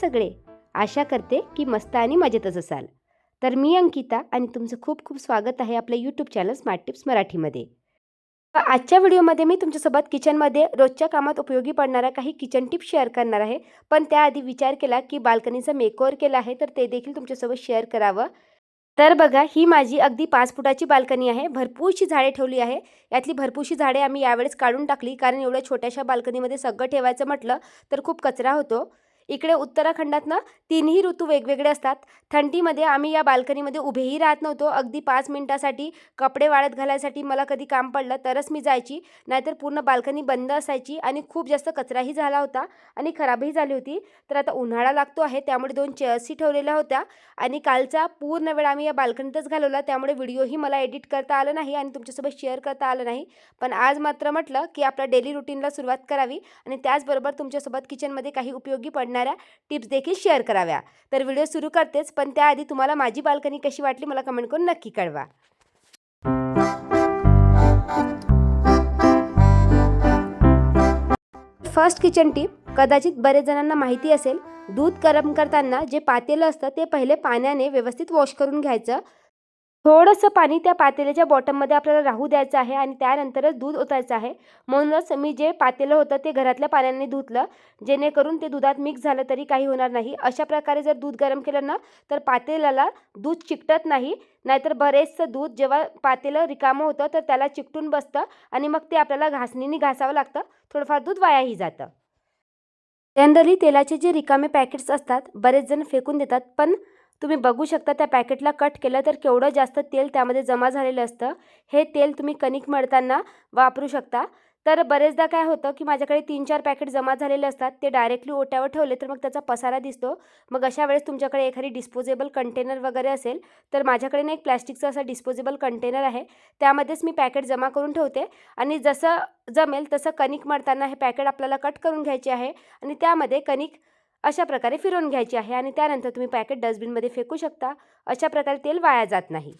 सगळे. आशा करते की मस्त आणि मजेतच असाल. तर मी अंकिता आणि तुमचं खूप खूप स्वागत आहे आपल्या यूट्यूब चॅनल स्मार्ट टिप्स मराठीमध्ये. आजच्या व्हिडिओमध्ये मी तुमच्यासोबत किचनमध्ये रोजच्या कामात उपयोगी पडणाऱ्या काही किचन टिप्स शेअर करणार आहे. पण त्याआधी विचार केला की बाल्कनीचं मेकओव्हर केलं आहे तर ते देखील तुमच्यासोबत शेअर करावं. तर बघा, ही माझी अगदी 5 फुटाची बाल्कनी आहे. भरपूरशी झाडे ठेवली आहे. यातली भरपूरशी झाडे आम्ही यावेळेस काढून टाकली, कारण एवढ्या छोट्याशा बाल्कनीमध्ये सगळं ठेवायचं म्हटलं तर खूप कचरा होतो. इकडे उत्तराखंडात ना 3ही ऋतू वेगवेगळे असतात. थंडीमध्ये आम्ही या बाल्कनीमध्ये उभेही राहत नव्हतो. अगदी 5 मिनिटासाठी कपडे वाळत घालायसाठी मला कधी काम पडलं तरच मी जायची. नाहीतर पूर्ण बाल्कनी बंद असायची आणि खूप जास्त कचराही झाला होता आणि खराबही झाली होती. तर आता उन्हाळा लागतो आहे, त्यामुळे 2 चेअर्सही ठेवलेल्या होत्या आणि कालचा पूर्ण वेळ आम्ही या बाल्कनीतच घालवला. त्यामुळे व्हिडिओही मला एडिट करता आलं नाही आणि तुमच्यासोबत शेअर करता आलं नाही. पण आज मात्र म्हटलं की आपल्या डेली रुटीनला सुरुवात करावी आणि त्याचबरोबर तुमच्यासोबत किचनमध्ये काही उपयोगी पडणाऱ्या टिप्स देखील शेअर कराव्या. तर व्हिडिओ सुरू करतेच, पण त्याआधी तुम्हाला माझी बाल्कनी कशी वाटली मला कमेंट करून नक्की कळवा. फर्स्ट किचन टिप, कदाचित बरेच जणांना माहिती असेल, दूध गरम करताना जे पातेलं असतं ते पहिले पाण्याने व्यवस्थित वॉश करून घ्यायचं. थोडंसं पाणी त्या पातेल्याच्या बॉटममध्ये आपल्याला राहू द्यायचं आहे आणि त्यानंतरच दूध ओतायचं आहे. म्हणूनच मी जे पातेलं होतं ते घरातल्या पाण्याने धुतलं, जेणेकरून ते दुधात मिक्स झालं तरी काही होणार नाही. अशा प्रकारे जर दूध गरम केलं ना तर पातेल्याला दूध चिकटत नाही. नाहीतर बरेचसं दूध जेव्हा पातेलं रिकामं होतं तर त्याला चिकटून बसतं आणि मग ते आपल्याला घासणीने घासावं लागतं. थोडंफार दूध वायाही जातं. जनरली तेलाचे जे रिकामे पॅकेट्स असतात बरेच जण फेकून देतात, पण तुम्ही बघू शकता त्या पॅकेटला कट केलं तर केवढं जास्त तेल त्यामध्ये जमा झालेलं असतं. हे तेल तुम्ही कणिक मळताना वापरू शकता. तर बरेचदा काय होतं की माझ्याकडे 3-4 पॅकेट जमा झालेले असतात, ते डायरेक्टली ओट्यावर ठेवले तर मग त्याचा पसारा दिसतो. मग अशा वेळेस तुमच्याकडे एखादी डिस्पोजेबल कंटेनर वगैरे असेल तर माझ्याकडे ना एक प्लॅस्टिकचं असं डिस्पोजेबल कंटेनर आहे, त्यामध्येच मी पॅकेट जमा करून ठेवते आणि जसं जमेल तसं कणिक मळताना हे पॅकेट आपल्याला कट करून घ्यायचे आहे आणि त्यामध्ये कणिक अशा प्रकारे फिरवून घ्यायची आहे आणि त्यानंतर तुम्ही पॅकेट डस्टबिनमध्ये फेकू शकता. अशा प्रकारे तेल वाया जात नाही.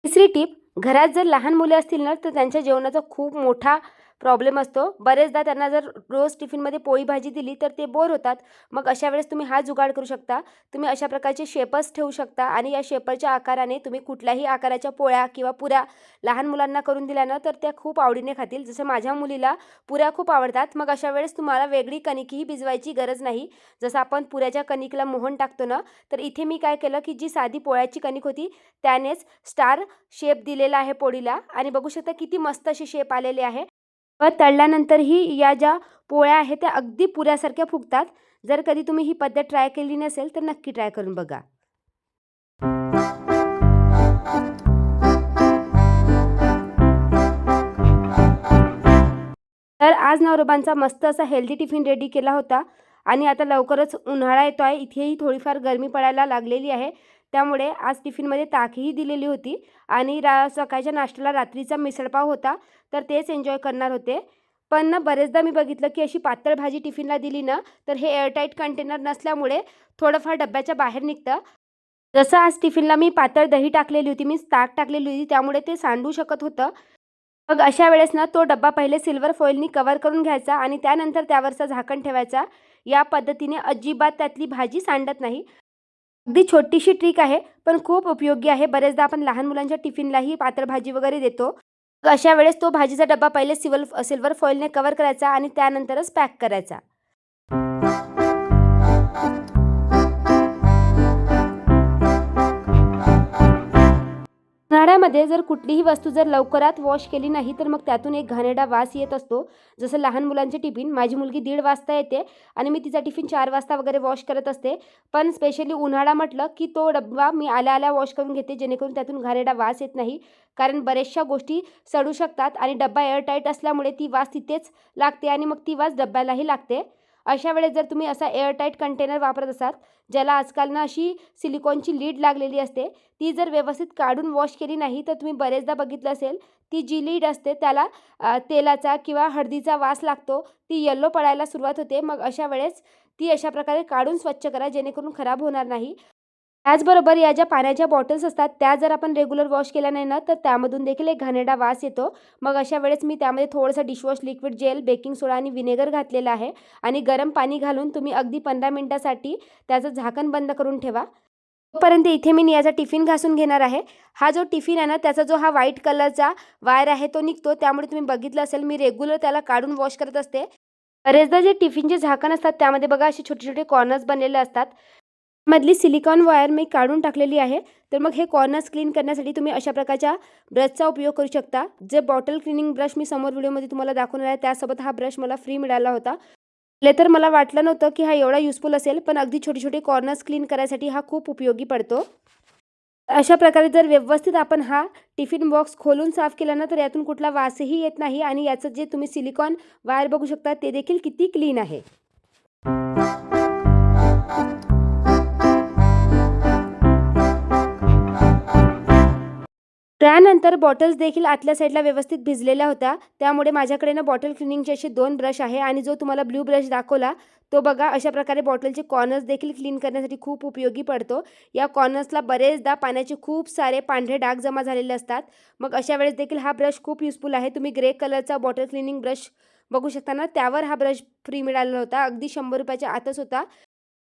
तिसरी टिप, घरात जर लहान मुले असतील ना तर त्यांच्या जेवणाचा खूप मोठा प्रॉब्लेम असतो. बरेचदा त्यांना जर रोज टिफिनमध्ये पोळी भाजी दिली तर ते बोर होतात. मग अशा वेळेस तुम्ही हा जुगाड करू शकता. तुम्ही अशा प्रकारचे शेपर्स ठेवू शकता आणि या शेपरच्या आकाराने तुम्ही कुठल्याही आकाराच्या पोळ्या किंवा पुऱ्या लहान मुलांना करून दिल्या ना तर त्या खूप आवडीने खातील. जसं माझ्या मुलीला पुऱ्या खूप आवडतात. मग अशा वेळेस तुम्हाला वेगळी कणिकही भिजवायची गरज नाही. जसं आपण पुऱ्याच्या कणिकला मोहन टाकतो ना, तर इथे मी काय केलं की जी साधी पोळ्याची कणिक होती त्यानेच स्टार शेप दिलेला आहे पोळीला आणि बघू शकता किती मस्त असे शेप आलेले आहे. व तळल्यानंतरही या ज्या पोळ्या आहेत त्या अगदी पुऱ्यासारख्या फुगतात. जर कधी तुम्ही ही पद्धत ट्राय केली नसेल तर नक्की ट्राय करून बघा. तर आज नवरोबांचा मस्त असा हेल्दी टिफिन रेडी केला होता आणि आता लवकरच उन्हाळा येतो आहे. इथेही थोडीफार गरमी पडायला लागलेली आहे. त्यामुळे आज टिफिनमध्ये ताकही दिलेली होती आणि सकाळच्या नाश्त्याला रात्रीचा मिसळपाव होता, तर तेच एन्जॉय करणार होते. पण ना बरेचदा मी बघितलं की अशी पातळ भाजी टिफिनला दिली ना तर हे एअरटाईट कंटेनर नसल्यामुळे थोडंफार डब्याच्या बाहेर निघतं. जसं आज टिफिनला मी पातळ दही टाकलेली होती, मी ताक टाकलेली होती, त्यामुळे ते सांडू शकत होतं. मग अशा वेळेस ना तो डब्बा पहिले सिल्वर फॉइलनी कव्हर करून घ्यायचा आणि त्यानंतर त्यावरचं झाकण ठेवायचा. या पद्धतीने अजिबात त्यातली भाजी सांडत नाही. अगदी छोटीशी ट्रिक आहे, पण खूप उपयोगी आहे. बरेचदा आपण लहान मुलांच्या टिफिनलाही पातळ भाजी वगैरे देतो. मग अशा वेळेस तो भाजीचा डब्बा पहिले सिल्वर फॉइलने कव्हर करायचा आणि त्यानंतरच पॅक करायचा. उन्हाळ्यामध्ये जर कुठलीही वस्तू जर लवकरात वॉश केली नाही तर मग त्यातून एक घाणेरडा वास येत असतो. जसं लहान मुलांचे टिफिन, माझी मुलगी 1:30 वाजता येते आणि मी तिचा टिफिन 4 वाजता वगैरे वॉश करत असते. पण स्पेशली उन्हाळा म्हटलं की तो डब्बा मी आल्या-आल्या वॉश करून घेते, जेणेकरून त्यातून घाणेरडा वास येत नाही. कारण बऱ्याचशा गोष्टी सडू शकतात आणि डब्बा एअरटाईट असल्यामुळे ती वास तिथेच लागते आणि मग ती वास डब्यालाही लागते. अशा वेळेस जर तुम्ही असा एअरटाईट कंटेनर वापरत असाल, ज्याला आजकाल ना अशी सिलिकॉनची लीड लागलेली असते, ती जर व्यवस्थित काढून वॉश केली नाही तर तुम्ही बरेचदा बघितलं असेल, ती जी लीड असते त्याला तेलाचा किंवा हळदीचा वास लागतो. ती येलो पडायला सुरुवात होते. मग अशा वेळेस ती अशा प्रकारे काढून स्वच्छ करा, जेणेकरून खराब होणार नाही. त्याचबरोबर या ज्या पाण्याच्या बॉटल्स असतात त्या जर आपण रेग्युलर वॉश केल्या नाही ना, तर त्यामधून देखील एक घाणेरडा वास येतो. मग अशा वेळेस मी त्यामध्ये थोडंसं डिशवॉश लिक्विड जेल, बेकिंग सोडा आणि व्हिनेगर घातलेलं आहे आणि गरम पाणी घालून तुम्ही अगदी 15 मिनिटासाठी त्याचं झाकण बंद करून ठेवा. तोपर्यंत इथे मी नियाचा टिफिन घासून घेणार आहे. हा जो टिफिन आहे ना, त्याचा जो हा व्हाईट कलरचा वायर आहे तो निघतो. त्यामुळे तुम्ही बघितलं असेल मी रेग्युलर त्याला काढून वॉश करत असते. बरेचदा जे टिफिनचे झाकण असतात त्यामध्ये बघा असे छोटे-छोटे कॉर्नर्स बनलेले असतात. मधली सिलिकॉन वायर मी काढून टाकलेली आहे. तर मग हे कॉर्नर्स क्लीन करण्यासाठी तुम्ही अशा प्रकारच्या ब्रशचा उपयोग करू शकता. जे बॉटल क्लीनिंग ब्रश मी समोर व्हिडिओमध्ये तुम्हाला दाखवणार आहे त्यासोबत हा ब्रश मला फ्री मिळाला होता. पहिले तर मला वाटलं नव्हतं की हा एवढा युजफुल असेल, पण अगदी छोटे-छोटे कॉर्नर्स क्लीन करायसाठी हा खूप उपयोगी पडतो. अशा प्रकारे जर व्यवस्थित आपण हा टिफिन बॉक्स खोलून साफ केला ना, तर यातून कुठला वासही येत नाही आणि याचं जे तुम्ही सिलिकॉन वायर बघू शकता ते देखील किती क्लीन आहे. त्यानंतर बॉटल्स देखील आतल्या साईडला व्यवस्थित भिजलेल्या होत्या. त्यामुळे माझ्याकडे ना बॉटल क्लिनिंगचे असे 2 ब्रश आहे आणि जो तुम्हाला ब्लू ब्रश दाखवला, तो बघा अशा प्रकारे बॉटलचे कॉर्नर्स देखील क्लीन करण्यासाठी खूप उपयोगी पडतो. या कॉर्नर्सला बरेचदा पाण्याचे खूप सारे पांढरे डाग जमा झालेले असतात. मग अशा वेळेस देखील हा ब्रश खूप युजफुल आहे. तुम्ही ग्रे कलरचा बॉटल क्लिनिंग ब्रश बघू शकता ना, त्यावर हा ब्रश फ्री मिळालेला होता. अगदी 100 रुपयाच्या आतच होता.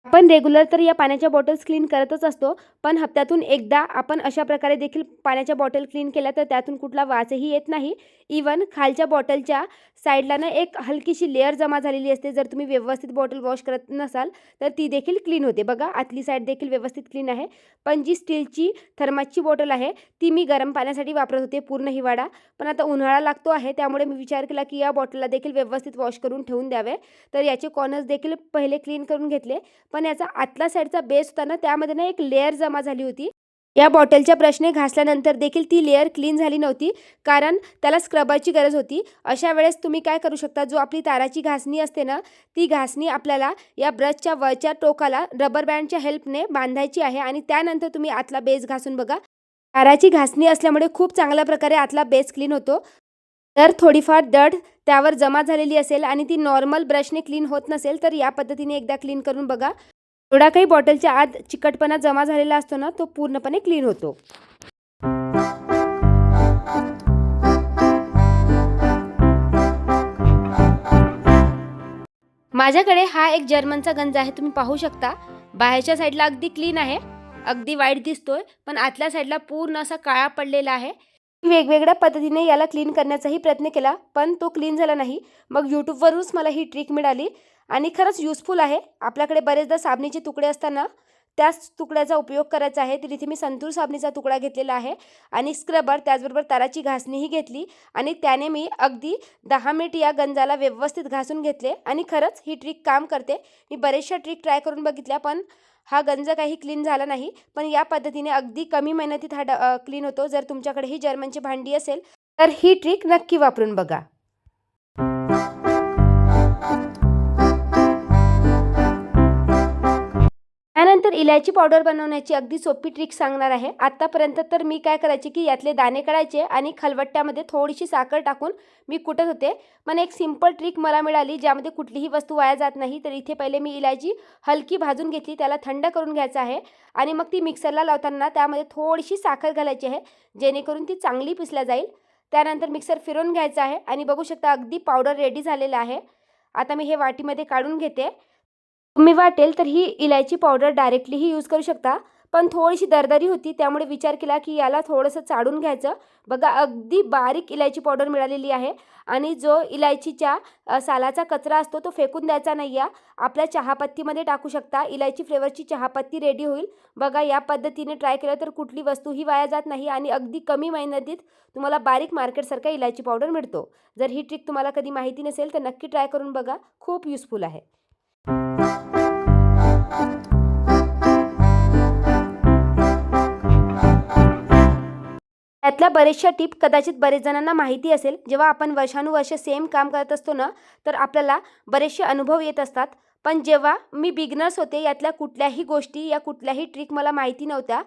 आपण रेग्युलर तर या पाण्याच्या बॉटल्स क्लीन करतच असतो, पण हप्त्यातून एकदा आपण अशा प्रकारे देखील पाण्याच्या बॉटल क्लीन केल्या तर त्यातून कुठला वासही येत नाही. इवन खालच्या बॉटलच्या साईडला ना एक हलकीशी लेयर जमा झालेली असते. जर तुम्ही व्यवस्थित बॉटल वॉश करत नसाल तर ती देखील क्लीन होते. बघा आतली साईड देखील व्यवस्थित क्लीन आहे. पण जी स्टीलची थर्मासची बॉटल आहे ती मी गरम पाण्यासाठी वापरत होते पूर्ण हिवाळा. पण आता उन्हाळा लागतो आहे त्यामुळे मी विचार केला की या बॉटलला देखील व्यवस्थित वॉश करून ठेवून द्यावे. तर याचे कॉर्नर्स देखील पहिले क्लीन करून घेतले. पण याचा आतला साईडचा बेस होता ना, त्यामध्ये ना एक लेयर जमा झाली होती. या बॉटलच्या ब्रशने घासल्यानंतर देखील ती लेयर क्लीन झाली नव्हती, कारण त्याला स्क्रबरची गरज होती. अशा वेळेस तुम्ही काय करू शकता, जो आपली ताराची घासणी असते ना, ती घासणी आपल्याला या ब्रशच्या वरच्या टोकाला रबर बँडच्या हेल्पने बांधायची आहे आणि त्यानंतर तुम्ही आतला बेस घासून बघा. ताराची घासणी असल्यामुळे खूप चांगल्या प्रकारे आतला बेस क्लीन होतो. जर थोडीफार दड त्यावर जमा झालेली असेल आणि ती नॉर्मल ब्रशने क्लीन होत नसेल, तर या पद्धतीने एकदा क्लीन करून बघा. थोडा काही बॉटलच्या आत चिकटपणा जमा झालेला असतो ना, तो पूर्णपणे क्लीन होतो. माझ्याकडे हा एक जर्मनचा गंज आहे, तुम्ही पाहू शकता. बाहेरच्या साईडला अगदी क्लीन आहे, अगदी वाईट दिसतोय, पण आतल्या साईडला पूर्ण असा काळा पडलेला आहे. वेगवेगळ्या पद्धतीने याला क्लीन करण्याचाही प्रयत्न केला, पण तो क्लीन झाला नाही. मग YouTubeवरूनच मला ही ट्रिक मिळाली आणि खरंच युजफुल आहे. आपल्याकडे बरेचदा साबणीचे तुकडे असताना त्याच तुकड्याचा उपयोग करायचा आहे. तर इथे मी संतूर साबणीचा तुकडा घेतलेला आहे आणि स्क्रबर त्याचबरोबर ताराची घासणीही घेतली आणि त्याने मी अगदी 10 मिनिट या गंजाला व्यवस्थित घासून घेतले आणि खरंच ही ट्रिक काम करते. मी बरेचशा ट्रिक ट्राय करून बघितल्या, पण हा गंज काही क्लीन झाला नाही. पण या पद्धतीने अगदी कमी मेहनतीत हा क्लीन होतो. जर तुमच्याकडे ही जर्मनची भांडी असेल तर ही ट्रिक नक्की वापरून बघा. त्यानंतर इलायची पावडर बनवण्याची अगदी सोपी ट्रिक सांगणार आहे. आत्तापर्यंत तर मी काय करायचे की यातले दाणे काढायचे आणि खलबत्त्यामध्ये थोडीशी साखर टाकून मी कुटत होते. पण एक सिंपल ट्रिक मला मिळाली ज्यामध्ये कुठलीही वस्तू वाया जात नाही. तर इथे पहिले मी इलायची हलकी भाजून घेतली, त्याला थंड करून घ्यायचं आहे आणि मग ती मिक्सरला लावताना त्यामध्ये थोडीशी साखर घालायची आहे, जेणेकरून ती चांगली पिसल्या जाईल. त्यानंतर मिक्सर फिरवून घ्यायचं आहे आणि बघू शकता अगदी पावडर रेडी झालेलं आहे. आता मी हे वाटीमध्ये काढून घेते. तुम्ही वाटेल तर ही इलायची पावडर डायरेक्टलीही यूज करू शकता, पण थोडीशी दरदरी होती त्यामुळे विचार केला की याला थोडंसं चाळून घ्यायचं. बघा अगदी बारीक इलायची पावडर मिळालेली आहे आणि जो इलायचीच्या सालाचा कचरा असतो तो फेकून द्यायचा नाही आहे. आपल्या चहापत्तीमध्ये टाकू शकता. इलायची फ्लेवरची चहापत्ती रेडी होईल. बघा या पद्धतीने ट्राय केलं तर कुठली वस्तूही वाया जात नाही आणि अगदी कमी मेहनतीत तुम्हाला बारीक मार्केटसारखा इलायची पावडर मिळतो. जर ही ट्रिक तुम्हाला कधी माहिती नसेल तर नक्की ट्राय करून बघा, खूप युजफुल आहे. त्यातल्या बरेचशा टिप कदाचित बरेच जणांना माहिती असेल. जेव्हा आपण वर्षानुवर्ष सेम काम करत असतो ना, तर आपल्याला बरेचसे अनुभव येत असतात. पण जेव्हा मी बिगिनर्स होते, यातल्या कुठल्याही गोष्टी या कुठल्याही ट्रिक मला माहिती नव्हत्या.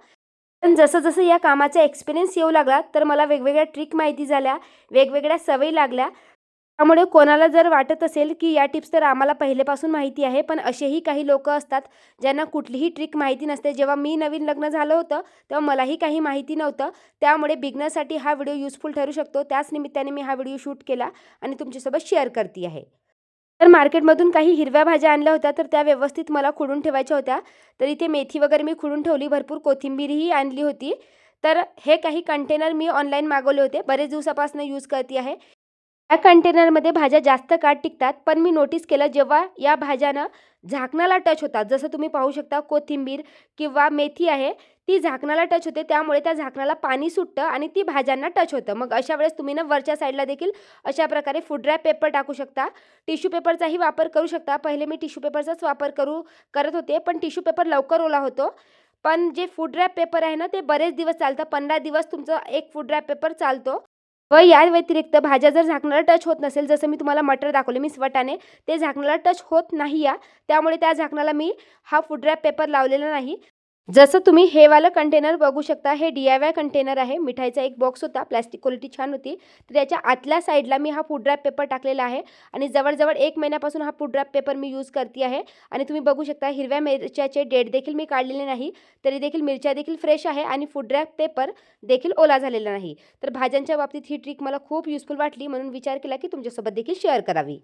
पण जसं-जसं या कामाचा एक्सपिरियन्स येऊ लागला, तर मला वेगवेगळ्या ट्रिक माहिती झाल्या, वेगवेगळ्या सवयी लागल्या. त्यामुळे कोणाला जर वाटत असेल की या टिप्स तर आम्हाला पहिलेपासून माहिती आहे, पण असेही काही लोकं असतात ज्यांना कुठलीही ट्रिक माहिती नसते. जेव्हा मी नवीन लग्न झालं होतं, तेव्हा मलाही काही माहिती नव्हतं. त्यामुळे बिगिनरसाठी हा व्हिडिओ युजफुल ठरू शकतो. त्याच निमित्ताने मी हा व्हिडिओ शूट केला आणि तुमच्यासोबत शेअर करते आहे. तर मार्केटमधून काही हिरव्या भाज्या आणल्या होत्या, तर त्या व्यवस्थित मला खुडून ठेवायच्या होत्या. तर इथे मेथी वगैरे मी खुडून ठेवली. भरपूर कोथिंबीरही आणली होती. तर हे काही कंटेनर मी ऑनलाईन मागवले होते. बरेच दिवसापासून यूज करते आहे. या कंटेनरमध्ये भाज्या जास्त काळ टिकतात. पण मी नोटीस केलं जेव्हा या भाज्या झाकणाला टच होतात, जसं तुम्ही पाहू शकता कोथिंबीर किंवा मेथी आहे, ती झाकणाला टच होते. त्यामुळे त्या झाकणाला पाणी सुटतं आणि ती भाज्यांना टच होतं. मग अशा वेळेस तुम्ही वरच्या साईडला देखील अशा प्रकारे फूड रॅप पेपर टाकू शकता. टिश्यू पेपरचाही वापर करू शकता. पहिले मी टिश्यू पेपरचाच वापर करत होते, पण टिश्यू पेपर लवकर ओला होतो. पण जे फूड रॅप पेपर आहे ना, ते बरेच दिवस चालतं. 15 दिवस तुमचं एक फूड रॅप पेपर चालतो. व या व्यतिरिक्त भाज्या जर झाकणाला टच होत नसेल, जसं मी तुम्हाला मटर दाखवले मिक्स वाटाणे, ते झाकणाला टच होत नाही या. त्यामुळे त्या झाकणाला मी हा फूड रॅप पेपर लावलेला नाही. जसं तुम्ही हे वालं कंटेनर बघू शकता, हे DIY कंटेनर आहे. मिठाईचा एक बॉक्स होता, प्लास्टिक क्वालिटी छान होती. तर याच्या आतल्या साईडला मी हा फूड रॅप पेपर टाकलेला आहे आणि जवळ-जवळ 1 महिन्यापासून हा फूड रॅप पेपर मी यूज करते आहे आणि तुम्ही बघू शकता हिरव्या मिरच्याचे डेट देखील मी काढलेले नाही. तरी देखील मिरच्या देखील फ्रेश आहे आणि फूड रॅप पेपर देखील ओला झालेला नाही. तर भाज्यांच्या बाबतीत ही ट्रिक मला खूप युजफुल वाटली, म्हणून विचार केला की तुमच्यासोबत देखील शेअर करावी.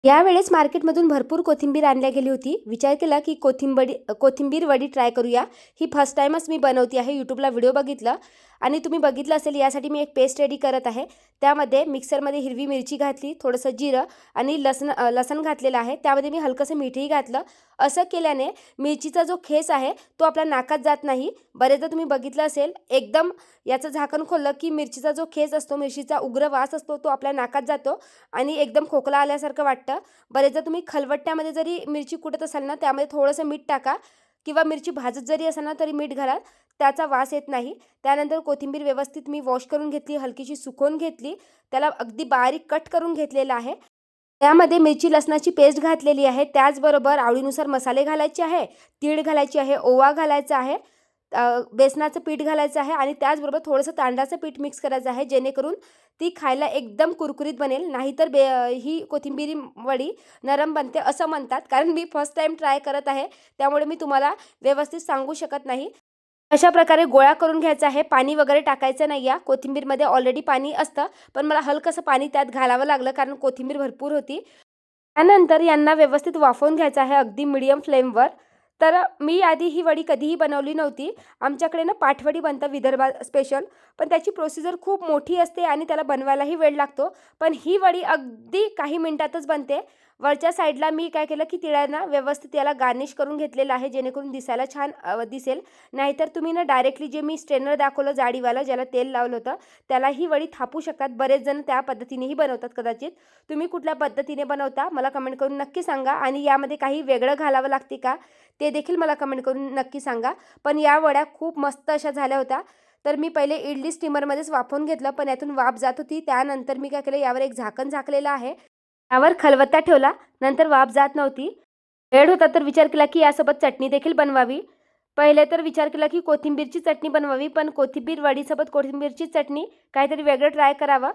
यावेळेस मार्केटमधून भरपूर कोथिंबीर आणल्या गेली होती. विचार केला की कोथिंबीर वडी ट्राय करूया. ही फर्स्ट टाईमच मी बनवते आहे. YouTubeला व्हिडिओ बघितला आणि तुम्ही बघितलं असेल, यासाठी मी एक पेस्ट रेडी करत आहे. त्यामध्ये मिक्सरमध्ये हिरवी मिरची घातली, थोडंसं जिरं आणि लसण घातलेलं आहे. त्यामध्ये मी हलकंसं मीठही घातलं. असं केल्याने मिरचीचा जो खेस आहे तो आपल्या नाकात जात नाही. बरेचदा तुम्ही बघितलं असेल, एकदम याचं झाकण खोललं की मिरचीचा जो खेस असतो, मिरचीचा उग्र वास असतो, तो आपल्या नाकात जातो आणि एकदम खोकला आल्यासारखं वाटतं. बरेचदा तुम्ही खलबत्त्यामध्ये जरी मिरची कुटत असाल ना, त्यामध्ये थोडंसं मीठ टाका किंवा मिरची भाजत जरी असाल ना, तरी मीठ घाला. त्याचा वास येत नाही. त्यानंतर कोथिंबीर व्यवस्थित मी वॉश करून घेतली, हलकीशी सुकवून घेतली. त्याला अगदी बारीक कट करून घेतलेलं आहे. त्यामध्ये मिरची लसणाची पेस्ट घातलेली आहे. त्याचबरोबर आवडीनुसार मसाले घालायचे आहे, तीळ घालायची आहे, ओवा घालायचा आहे, बेसनाचं पीठ घालायचं आहे आणि त्याचबरोबर थोडंसं तांदळाचं पीठ मिक्स करायचं आहे, जेणेकरून ती खायला एकदम कुरकुरीत बनेल. नाहीतर ही कोथिंबिरी वडी नरम बनते असं म्हणतात. कारण मी फर्स्ट टाईम ट्राय करत आहे, त्यामुळे मी तुम्हाला व्यवस्थित सांगू शकत नाही. अशा प्रकारे गोळा करून घ्यायचा आहे. पाणी वगैरे टाकायचं नाही आहे. कोथिंबीरमध्ये ऑलरेडी पाणी असतं, पण मला हलकंसं पाणी त्यात घालावं लागलं कारण कोथिंबीर भरपूर होती. त्यानंतर यांना व्यवस्थित वाफवून घ्यायचं आहे अगदी मीडियम फ्लेमवर. तर मी आधी ही वडी कधीही बनवली नव्हती. आमच्याकडे ना पाटवडी बनतं विदर्भात स्पेशल, पण त्याची प्रोसिजर खूप मोठी असते आणि त्याला बनवायलाही वेळ लागतो. पण ही वडी अगदी काही मिनिटातच बनते. वरच्या साईडला मी काय केलं की तिळांना व्यवस्थित याला गार्निश करून घेतलेलं आहे, जेणेकरून दिसायला छान दिसेल. नाहीतर तुम्ही ना डायरेक्टली जे मी स्ट्रेनर दाखवलं जाडीवालं, ज्याला तेल लावलं होतं, त्याला ही वडी थापू शकतात. बरेच जण त्या पद्धतीनेही बनवतात कदाचित. तुम्ही कुठल्या पद्धतीने बनवता मला कमेंट करून नक्की सांगा आणि यामध्ये काही वेगळं घालावं लागते का, ते देखील मला कमेंट करून नक्की सांगा. पण या वड्या खूप मस्त अशा झाल्या होत्या. तर मी पहिले इडली स्टीमरमध्येच वाफवून घेतलं, पण यातून वाफ जात होती. त्यानंतर मी काय केलं, यावर एक झाकण झाकलेलं आहे. त्यावर खलबत्ता ठेवला. नंतर वाफ जात नव्हती. वेळ होता तर विचार केला की यासोबत चटणी देखील बनवावी. पहिले तर विचार केला की कोथिंबीरची चटणी बनवावी, पण कोथिंबीर वडीसोबत कोथिंबीरची चटणी काहीतरी वेगळं ट्राय करावं.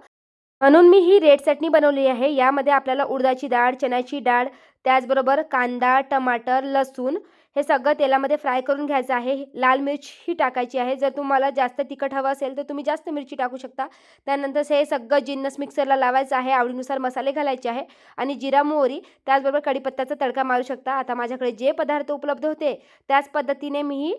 म्हणून मी ही रेड चटणी बनवली आहे. यामध्ये आपल्याला उडदाची डाळ, चण्याची डाळ, त्याचबरोबर कांदा, टमाटर, लसूण हे सगळं तेलामध्ये फ्राय करून घ्यायचं आहे. लाल मिरचही टाकायची आहे. जर तुम्हाला जास्त तिखट हवं असेल तर तुम्ही जास्त मिरची टाकू शकता. त्यानंतर हे सगळं जिन्नस मिक्सरला लावायचं आहे. आवडीनुसार मसाले घालायचे आहे आणि जिरा, मोहरी त्याचबरोबर कढीपत्त्याचा तडका मारू शकता. आता माझ्याकडे जे पदार्थ उपलब्ध होते त्याच पद्धतीने मी ही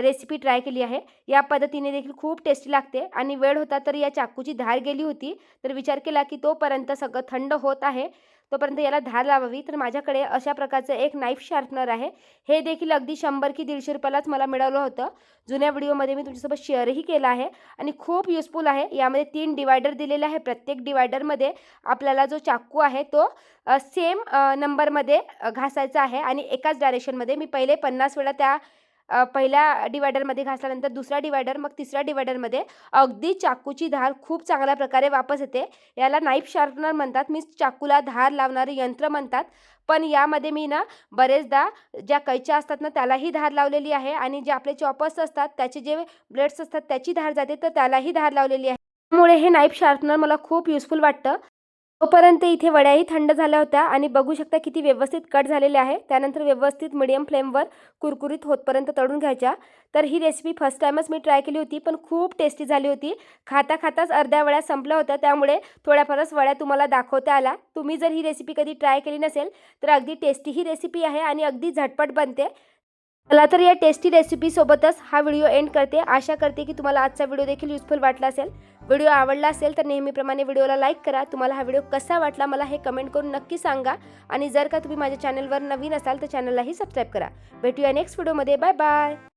रेसिपी ट्राय केली आहे. या पद्धतीने देखील खूप टेस्टी लागते आणि वेळ होता तर या चाकूची धार गेली होती. तर विचार केला की तोपर्यंत सगळं थंड होत आहे, तोपर्यंत याला धार लावावी. तर माझ्याकडे अशा प्रकारचं एक नाईफ शार्पनर आहे. हे देखील अगदी 100 की 150 रुपयालाच मला मिळालं होतं. जुन्या व्हिडिओमध्ये मी तुमच्यासोबत शेअरही केला आहे आणि खूप युजफुल आहे. यामध्ये 3 डिवायडर दिलेले आहे. प्रत्येक डिवायडरमध्ये आपल्याला जो चाकू आहे तो सेम नंबरमध्ये घासायचा आहे आणि एकाच डायरेक्शनमध्ये. मी पहिले 50 वेळा त्या पहिल्या डिवायडरमध्ये घासल्यानंतर दुसरा डिवायडर, मग तिसऱ्या डिवायडरमध्ये अगदी चाकूची धार खूप चांगल्या प्रकारे वापस येते. याला नाईफ शार्पनर म्हणतात. मी चाकूला धार लावणारे यंत्र म्हणतात. पण यामध्ये मी ना बरेचदा ज्या कैच्या असतात ना त्यालाही धार लावलेली आहे आणि जे आपले चॉपर्स असतात त्याचे जे ब्लेड्स असतात त्याची धार जाते, तर त्यालाही धार लावलेली आहे. त्यामुळे हे नाईफ शार्पनर मला खूप युजफुल वाटतं. तोपर्यंत इथे वड्याही थंड झाल्या होत्या आणि बघू शकता किती व्यवस्थित कट झालेले आहे. त्यानंतर व्यवस्थित मीडियम फ्लेमवर कुरकुरीत होतपर्यंत तळून घ्यायच्या. तर ही रेसिपी फर्स्ट टाईमच मी ट्राय केली होती, पण खूप टेस्टी झाली होती. खाता खाताच अर्ध्या वड्या संपल्या होत्या, त्यामुळे थोड्याफारच वड्या तुम्हाला दाखवता आल्या. तुम्ही जर ही रेसिपी कधी ट्राय केली नसेल तर अगदी टेस्टी ही रेसिपी आहे आणि अगदी झटपट बनते. चला तर या टेस्टी रेसिपीसोबतच हा व्हिडिओ एंड करते. आशा करते की तुम्हाला आजचा व्हिडिओ देखील युजफुल वाटला असेल. व्हिडिओ आवडला असेल तर नेहमीप्रमाणे व्हिडिओला लाईक करा. तुम्हाला हा व्हिडिओ कसा वाटला मला हे कमेंट करून नक्की सांगा. आणि जर का तुम्ही माझ्या चॅनलवर नवीन असाल तर चॅनललाही सबस्क्राईब करा. भेटूया नेक्स्ट व्हिडिओमध्ये. Bye bye.